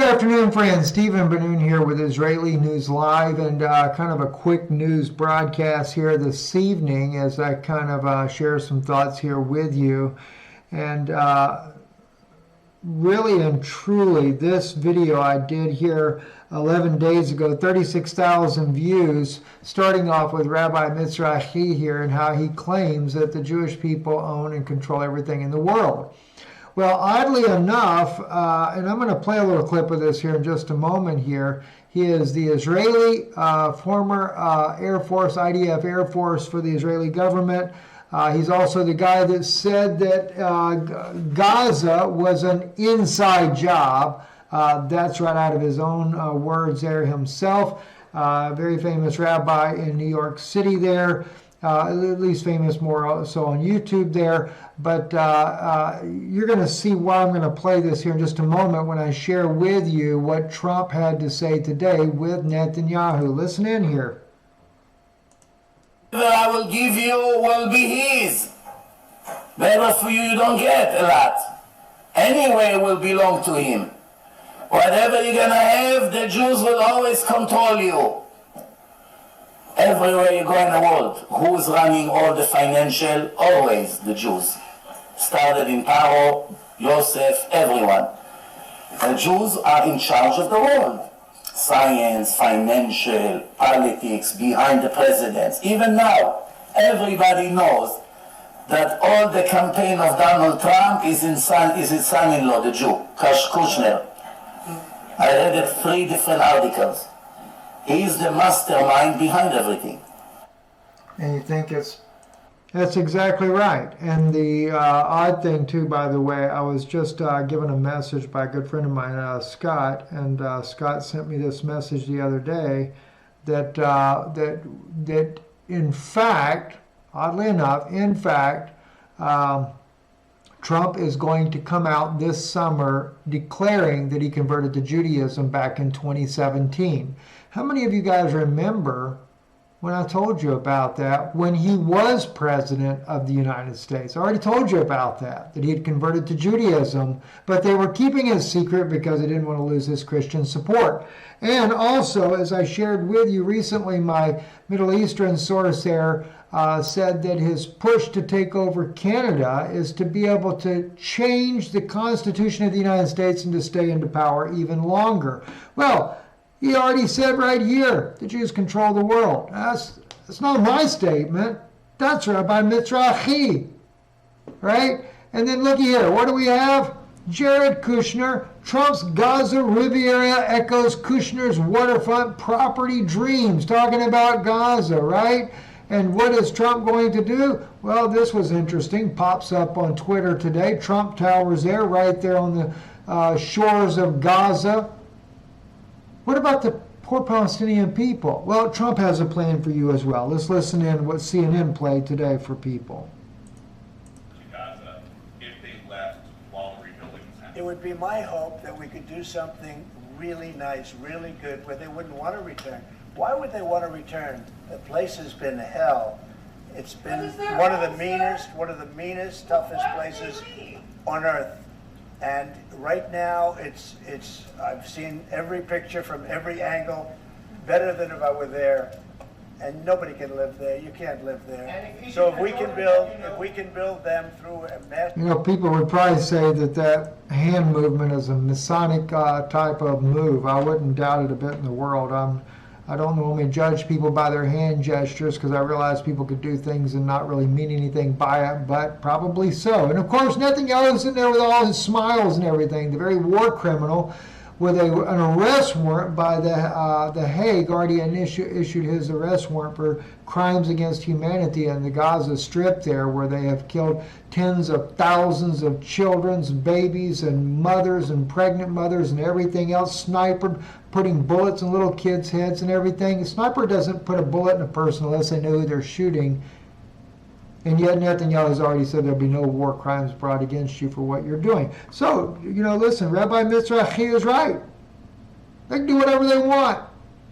Good afternoon, friends. Stephen Ben-Nun here with Israeli News Live, and kind of a quick news broadcast here this evening as I kind of share some thoughts here with you. And really and truly, this video I did here 11 days ago, 36,000 views, starting off with Rabbi Mizrahi here and how he claims that the Jewish people own and control everything in the world. Well, oddly enough, and I'm going to play a little clip of this here in just a moment here. He is the Israeli former Air Force, IDF Air Force for the Israeli government. He's also the guy that said that Gaza was an inside job. That's right out of his own words there himself. Very famous rabbi in New York City there. At least famous more so on YouTube there. But you're going to see why I'm going to play this here in just a moment when I share with you what Trump had to say today with Netanyahu. Listen in here. That I will give you will be his. Better for you don't get a lot. Anyway, it will belong to him. Whatever you're going to have, the Jews will always control you. Everywhere you go in the world, who's running all the financial? Always the Jews. Started in Paro, Yosef, everyone. The Jews are in charge of the world. Science, financial, politics, behind the presidents. Even now, everybody knows that all the campaign of Donald Trump is his son-in-law, the Jew, Kushner. I read it 3 different articles. He is the mastermind behind everything. And you think that's exactly right. And the odd thing too, by the way, I was just given a message by a good friend of mine, Scott, and Scott sent me this message the other day that that in fact, oddly enough, Trump is going to come out this summer declaring that he converted to Judaism back in 2017. How many of you guys remember when I told you about that when he was president of the United States? I already told you about that he had converted to Judaism, but they were keeping it a secret because they didn't want to lose his Christian support. And also, as I shared with you recently, my Middle Eastern source there said that his push to take over Canada is to be able to change the Constitution of the United States and to stay into power even longer. Well, he already said right here, the Jews control the world. That's not my statement. That's Rabbi Mizrahi, right? And then looky here, what do we have? Jared Kushner, Trump's Gaza Riviera echoes Kushner's waterfront property dreams, talking about Gaza, right? And what is Trump going to do? Well, this was interesting. Pops up on Twitter today. Trump Towers there, right there on the shores of Gaza. What about the poor Palestinian people? Well, Trump has a plan for you as well. Let's listen in what CNN played today for people. Gaza, if they left while rebuilding was happening. It would be my hope that we could do something really nice, really good, where they wouldn't want to return. Why would they want to return? The place has been hell. It's been one of the meanest, toughest places on earth. And right now, I've seen every picture from every angle, better than if I were there. And nobody can live there. You can't live there. So if we can build them through a mass. You know, people would probably say that hand movement is a Masonic type of move. I wouldn't doubt it a bit in the world. I don't normally judge people by their hand gestures because I realize people could do things and not really mean anything by it, but probably so. And of course, Netanyahu is sitting there with all his smiles and everything, the very war criminal with an arrest warrant by the Hague, already issued his arrest warrant for crimes against humanity in the Gaza Strip there, where they have killed tens of thousands of children, babies, and mothers, and pregnant mothers, and everything else, sniped, putting bullets in little kids' heads and everything. A sniper doesn't put a bullet in a person unless they know who they're shooting. And yet Netanyahu has already said there'll be no war crimes brought against you for what you're doing. So, you know, listen, Rabbi Mizrahi is right. They can do whatever they want.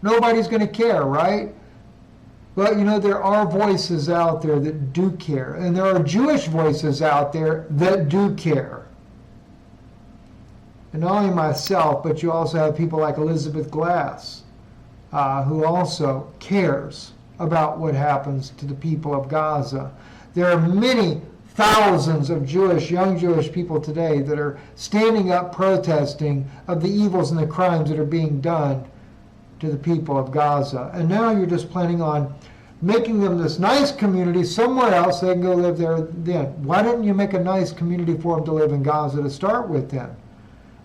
Nobody's going to care, right? But, you know, there are voices out there that do care. And there are Jewish voices out there that do care. And not only myself, but you also have people like Elizabeth Glass, who also cares about what happens to the people of Gaza. There are many thousands of young Jewish people today that are standing up protesting of the evils and the crimes that are being done to the people of Gaza. And now you're just planning on making them this nice community somewhere else. They can go live there then. Why didn't you make a nice community for them to live in Gaza to start with then?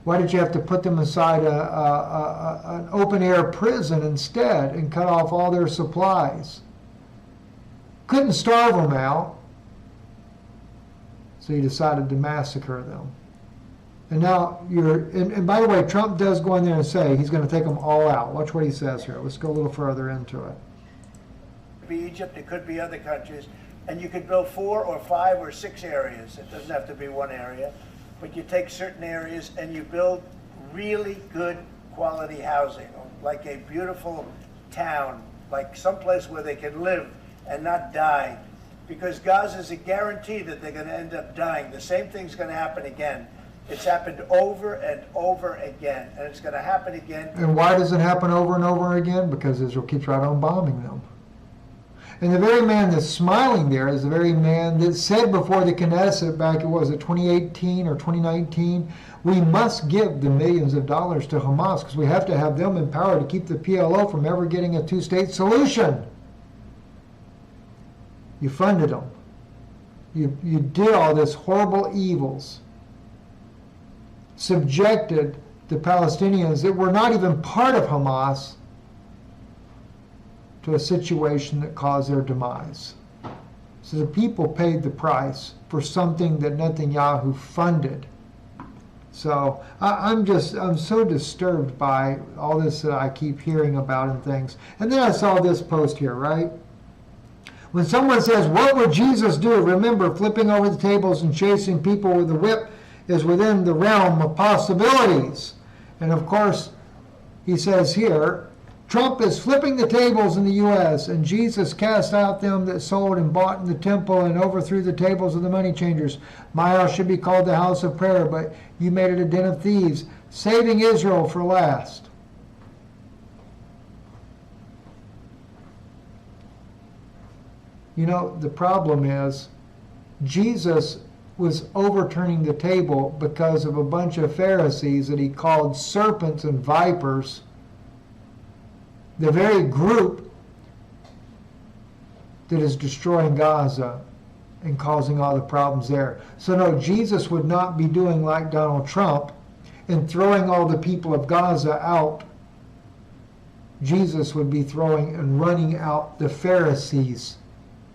Why did you have to put them inside an open-air prison instead and cut off all their supplies? Couldn't starve them out, so you decided to massacre them. And now and by the way, Trump does go in there and say he's going to take them all out. Watch what he says here. Let's go a little further into it. It could be Egypt, it could be other countries, and you could build 4 or 5 or 6 areas. It doesn't have to be one area, but you take certain areas and you build really good quality housing, like a beautiful town, like someplace where they can live and not die, because Gaza is a guarantee that they're going to end up dying. The same thing's going to happen again. It's happened over and over again, and it's going to happen again. And why does it happen over and over again? Because Israel keeps right on bombing them. And the very man that's smiling there is the very man that said before the Knesset back, was it 2018 or 2019, we must give the millions of dollars to Hamas because we have to have them in power to keep the PLO from ever getting a two-state solution. You funded them. You did all this horrible evils. Subjected the Palestinians that were not even part of Hamas to a situation that caused their demise. So the people paid the price for something that Netanyahu funded. So I'm so disturbed by all this that I keep hearing about and things. And then I saw this post here, right? When someone says, what would Jesus do? Remember, flipping over the tables and chasing people with a whip is within the realm of possibilities. And of course, he says here, Trump is flipping the tables in the U.S., and Jesus cast out them that sold and bought in the temple and overthrew the tables of the money changers. My house should be called the house of prayer, but you made it a den of thieves, saving Israel for last. You know, the problem is Jesus was overturning the table because of a bunch of Pharisees that he called serpents and vipers, the very group that is destroying Gaza and causing all the problems there. So no, Jesus would not be doing like Donald Trump and throwing all the people of Gaza out. Jesus would be throwing and running out the Pharisees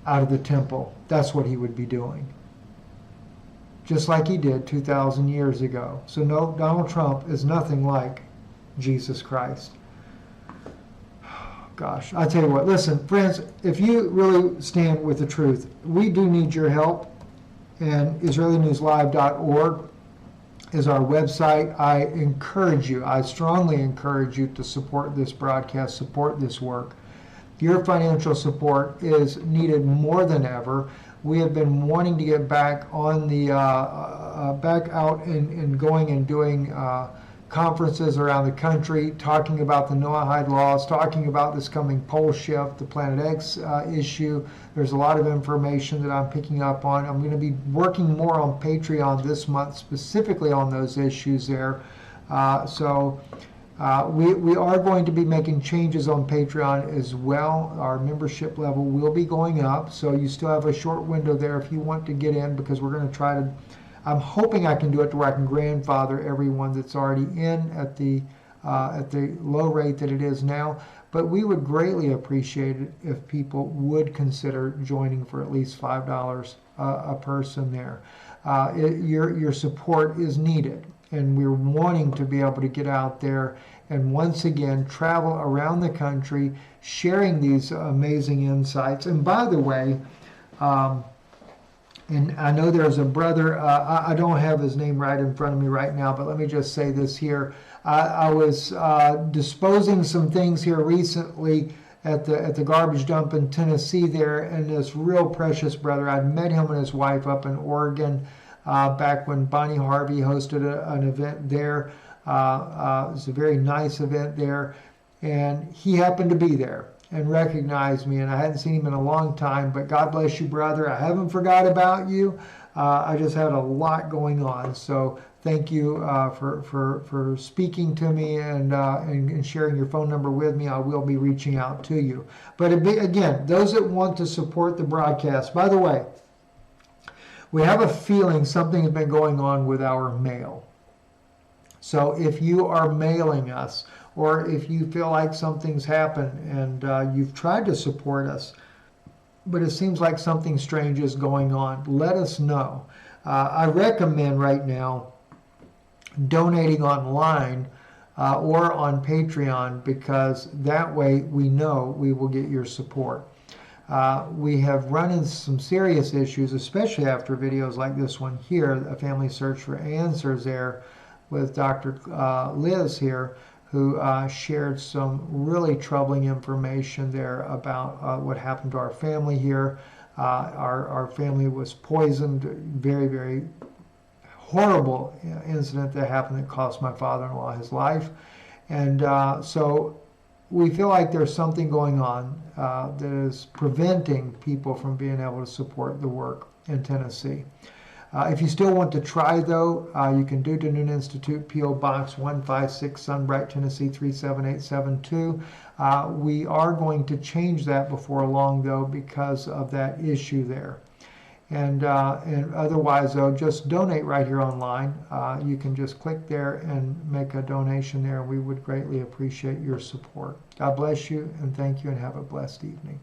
out of the temple. That's what he would be doing. Just like he did 2,000 years ago. So no, Donald Trump is nothing like Jesus Christ. Gosh, I tell you what, listen, friends, if you really stand with the truth, we do need your help, and IsraeliNewsLive.org is our website. I strongly encourage you to support this broadcast, support this work. Your financial support is needed more than ever. We have been wanting to get back on the, back out and going and doing conferences around the country, talking about the Noahide laws, talking about this coming pole shift, the Planet X issue. There's a lot of information that I'm picking up on. I'm going to be working more on Patreon this month, specifically on those issues there. We are going to be making changes on Patreon as well. Our membership level will be going up, so you still have a short window there if you want to get in, because we're going to try to, I'm hoping I can do it to where I can grandfather everyone that's already in at the low rate that it is now. But we would greatly appreciate it if people would consider joining for at least $5 a person there. Your support is needed, and we're wanting to be able to get out there and once again travel around the country sharing these amazing insights. And by the way, and I know there's a brother, I don't have his name right in front of me right now, but let me just say this here. I was disposing some things here recently at the garbage dump in Tennessee there, and this real precious brother, I'd met him and his wife up in Oregon. back when Bonnie Harvey hosted an event there. It was a very nice event there, and he happened to be there and recognized me, and I hadn't seen him in a long time. But God bless you, brother. I haven't forgot about you. I just had a lot going on, so thank you for speaking to me and sharing your phone number with me. I will be reaching out to you. But again, those that want to support the broadcast, by the way, we have a feeling something has been going on with our mail. So if you are mailing us, or if you feel like something's happened and you've tried to support us, but it seems like something strange is going on, let us know. I recommend right now donating online or on Patreon, because that way we know we will get your support. We have run into some serious issues, especially after videos like this one here, A Family Search for Answers there with Dr. Liz here, who shared some really troubling information there about what happened to our family here. Our family was poisoned, very, very horrible incident that happened that cost my father-in-law his life. And so we feel like there's something going on that is preventing people from being able to support the work in Tennessee. If you still want to try, though, you can do to Noon Institute, P.O. Box 156, Sunbright, Tennessee 37872. We are going to change that before long, though, because of that issue there. And otherwise, though, just donate right here online. You can just click there and make a donation there. We would greatly appreciate your support. God bless you, and thank you, and have a blessed evening.